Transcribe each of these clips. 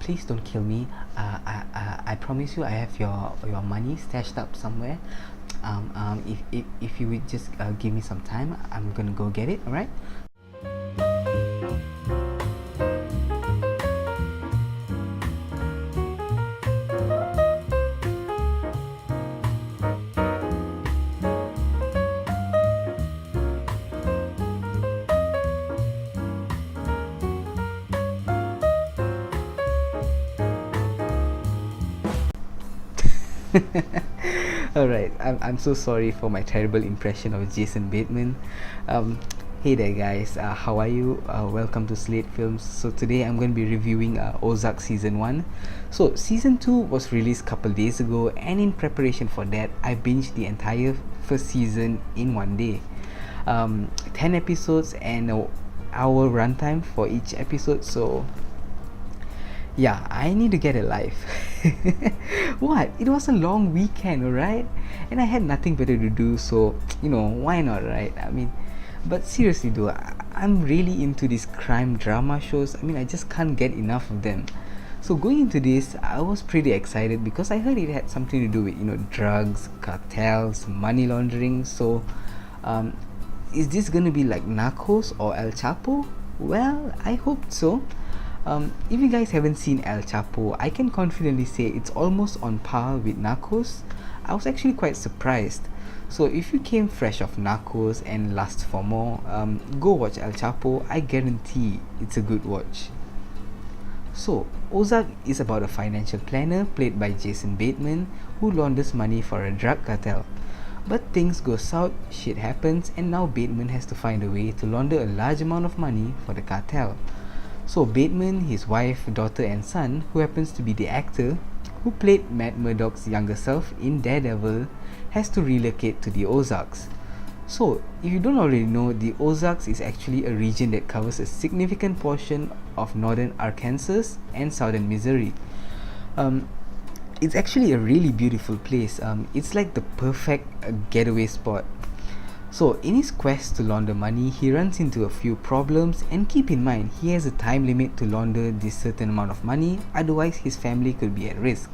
please don't kill me. I promise you, I have your money stashed up somewhere. If you would just give me some time, I'm gonna go get it. All right. Alright, I'm so sorry for my terrible impression of Jason Bateman. Um, hey there, guys. How are you? Welcome to Slade Films. So, today I'm going to be reviewing Ozark Season 1. So, Season 2 was released a couple days ago, and in preparation for that, I binged the entire first season in one day. 10 episodes and an hour runtime for each episode, so yeah, I need to get a life. What? It was a long weekend, alright? And I had nothing better to do, so why not, right? I mean, but seriously, though, I'm really into these crime drama shows. I mean, I just can't get enough of them. So going into this, I was pretty excited because I heard it had something to do with drugs, cartels, money laundering. So, um, is this gonna be like Narcos or El Chapo? Well, I hope so. If you guys haven't seen El Chapo, I can confidently say it's almost on par with Narcos. I was actually quite surprised. So if you came fresh off Narcos and lust for more, go watch El Chapo. I guarantee it's a good watch. So, Ozark is about a financial planner played by Jason Bateman who launders money for a drug cartel. But things go south, shit happens, and now Bateman has to find a way to launder a large amount of money for the cartel. So Bateman, his wife, daughter and son, who happens to be the actor who played Matt Murdock's younger self in Daredevil, has to relocate to the Ozarks. So, if you don't already know, the Ozarks is actually a region that covers a significant portion of northern Arkansas and southern Missouri. Um, it's actually a really beautiful place. It's like the perfect getaway spot. So, in his quest to launder money, he runs into a few problems, and keep in mind, he has a time limit to launder this certain amount of money, otherwise, his family could be at risk.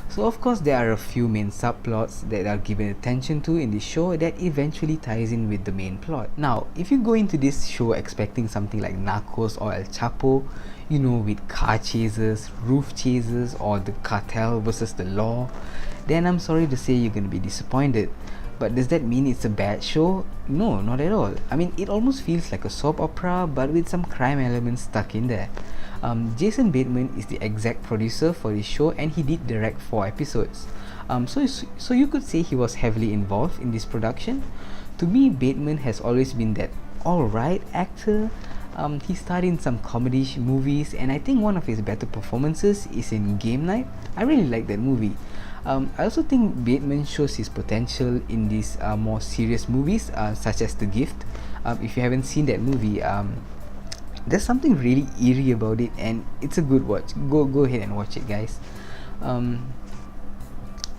So, of course, there are a few main subplots that are given attention to in this show that eventually ties in with the main plot. Now, if you go into this show expecting something like Narcos or El Chapo, with car chases, roof chases, or the cartel versus the law, then I'm sorry to say you're going to be disappointed. But does that mean it's a bad show? No, not at all. I mean, it almost feels like a soap opera, but with some crime elements stuck in there. Jason Bateman is the exec producer for this show, and he did direct 4 episodes. So you could say he was heavily involved in this production. To me, Bateman has always been that alright actor. He starred in some comedy movies, and I think one of his better performances is in Game Night. I really like that movie. I also think Bateman shows his potential in these more serious movies, such as The Gift. If you haven't seen that movie, there's something really eerie about it, and it's a good watch. Go ahead and watch it, guys.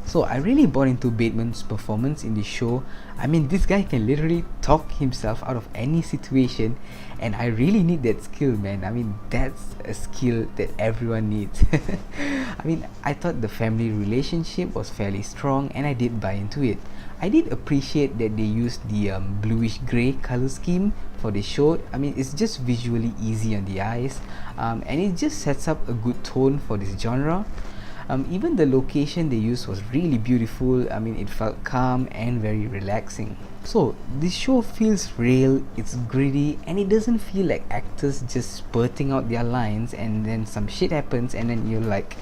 So I really bought into Bateman's performance in this show. I mean, this guy can literally talk himself out of any situation, and I really need that skill, man. I mean, that's a skill that everyone needs. I mean, I thought the family relationship was fairly strong, and I did buy into it. I did appreciate that they used the bluish grey color scheme for the show. I mean, it's just visually easy on the eyes, and it just sets up a good tone for this genre. Even the location they used was really beautiful. I mean, it felt calm and very relaxing. So, this show feels real, it's gritty, and it doesn't feel like actors just spurting out their lines and then some shit happens and then you're like,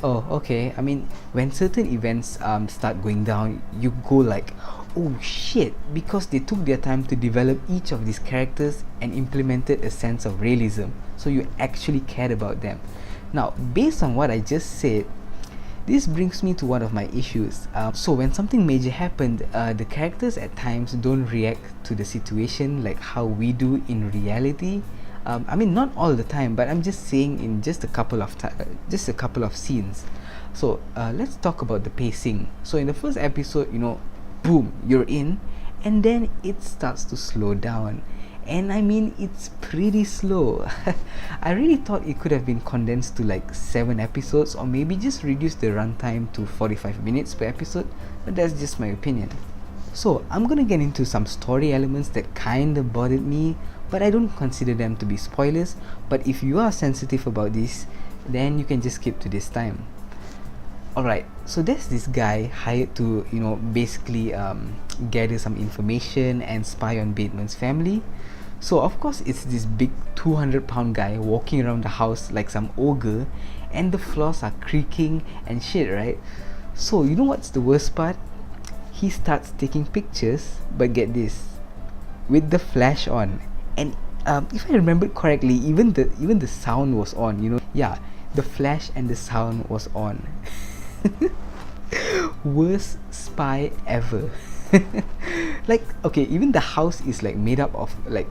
oh, okay. I mean, when certain events start going down, you go like, oh shit, because they took their time to develop each of these characters and implemented a sense of realism, so you actually cared about them. Now, based on what I just said, this brings me to one of my issues. So when something major happened, the characters at times don't react to the situation like how we do in reality. I mean, not all the time, but I'm just saying in just a couple of scenes. So let's talk about the pacing. So in the first episode, boom, you're in, and then it starts to slow down. and I mean it's pretty slow. I really thought it could have been condensed to like 7 episodes, or maybe just reduce the runtime to 45 minutes per episode, but that's just my opinion. So I'm gonna get into some story elements that kinda bothered me, but I don't consider them to be spoilers. But if you are sensitive about this, then you can just skip to this time. Alright, so there's this guy hired to, basically gather some information and spy on Bateman's family. So of course it's this big 200-pound guy walking around the house like some ogre, and the floors are creaking and shit, right? So you know what's the worst part? He starts taking pictures, but get this, with the flash on, and if I remember correctly, even the sound was on. Yeah, the flash and the sound was on. Worst spy ever. Like, okay, even the house is like made up of like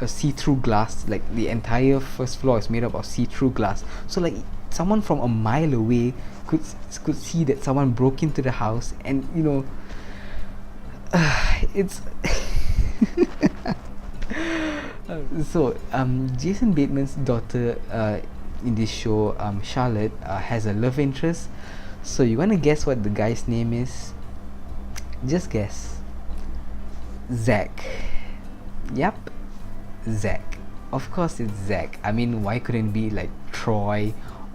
a see-through glass. Like the entire first floor is made up of see-through glass, so like someone from a mile away could see that someone broke into the house, and it's so Jason Bateman's daughter in this show, Charlotte, has a love interest. So you wanna guess what the guy's name is? Just guess. Zach. Yep, Zach. Of course it's Zach. I mean, why couldn't it be like Troy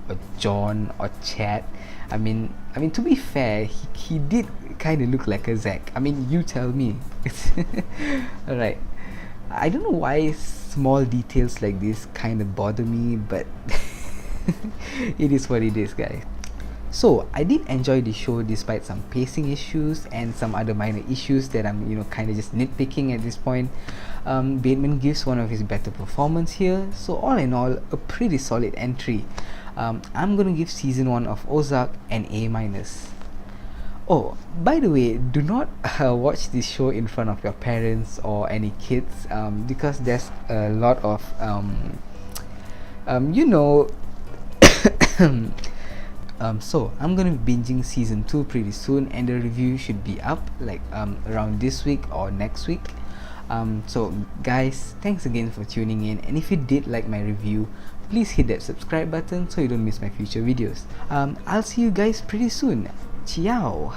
or John or Chad? I mean, to be fair, he did kind of look like a Zach. I mean, you tell me. Alright. I don't know why small details like this kind of bother me, but it is what it is, guys. So I did enjoy the show despite some pacing issues and some other minor issues that I'm kind of just nitpicking at this point. Bateman gives one of his better performance here, so all in all, a pretty solid entry. I'm gonna give season 1 of Ozark an A-. Oh, by the way, do not watch this show in front of your parents or any kids, because there's a lot of so I'm gonna be binging season 2 pretty soon, and the review should be up like around this week or next week. So guys, thanks again for tuning in, and if you did like my review, please hit that subscribe button so you don't miss my future videos. I'll see you guys pretty soon. Ciao.